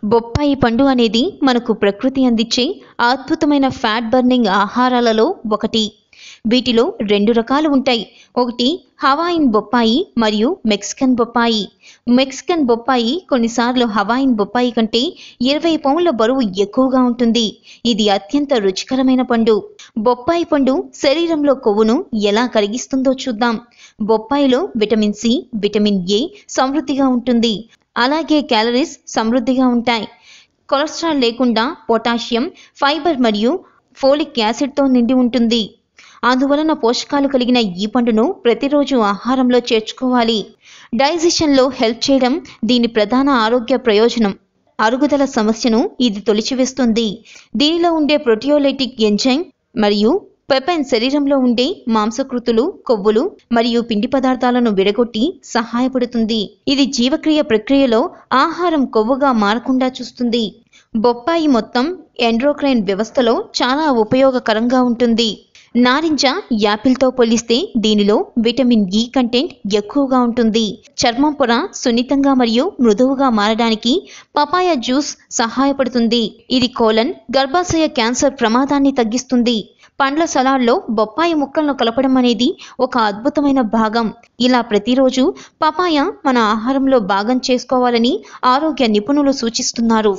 బొప్పాయి పండు అనేది మనకు ప్రకృతి అందించే అద్భుతమైన ఫ్యాట్ బర్నింగ్ ఆహారాలలో ఒకటి. వీటిలో 2 రకాలు ఉంటాయి. ఒకటి హవాయిన్ బొప్పాయి మరియు మెక్సికన్ బొప్పాయి. మెక్సికన్ బొప్పాయి కొన్నిసార్లు హవాయిన్ బొప్పాయి కంటే 20 పౌండ్ల బరువు ఎక్కువగా ఉంటుంది. ఇది అత్యంత రుచికరమైన పండు. బొప్పాయి పండు శరీరంలో కొవ్వును ఎలా కరిగిస్తుందో చూద్దాం. బొప్పాయిలో విటమిన్ సి, విటమిన్ ఏ సమృద్ధిగా ఉంటుంది. అలాగే క్యాలరీస్ సమృద్ధిగా ఉంటాయి. కొలెస్ట్రాల్ లేకుండా పొటాషియం, ఫైబర్ మరియు ఫోలిక్ యాసిడ్తో నిండి ఉంటుంది. అందువలన పోషకాలు కలిగిన ఈ పండును ప్రతిరోజు ఆహారంలో చేర్చుకోవాలి. డైజెషన్లో హెల్ప్ చేయడం దీని ప్రధాన ఆరోగ్య ప్రయోజనం. అరుగుదల సమస్యను ఇది తొలచివేస్తుంది. దీనిలో ఉండే ప్రోటియోలైటిక్ ఎంజైమ్ మరియు పెపెన్ శరీరంలో ఉండే మాంసకృతులు, కొవ్వులు మరియు పిండి పదార్థాలను విడగొట్టి సహాయపడుతుంది. ఇది జీవక్రియ ప్రక్రియలో ఆహారం కొవ్వుగా మారకుండా చూస్తుంది. బొప్పాయి మొత్తం ఎండోక్రైన్ వ్యవస్థలో చాలా ఉపయోగకరంగా ఉంటుంది. నారింజ, యాపిల్తో పోలిస్తే దీనిలో విటమిన్ ఇ కంటెంట్ ఎక్కువగా ఉంటుంది. చర్మం పొర సున్నితంగా మరియు మృదువుగా మారడానికి పపాయ జ్యూస్ సహాయపడుతుంది. ఇది కోలన్, గర్భాశయ క్యాన్సర్ ప్రమాదాన్ని తగ్గిస్తుంది. పండ్ల సలాడ్లో బొప్పాయి ముక్కలను కలపడం అనేది ఒక అద్భుతమైన భాగం. ఇలా ప్రతిరోజు పపాయ మన ఆహారంలో భాగం చేసుకోవాలని ఆరోగ్య నిపుణులు సూచిస్తున్నారు.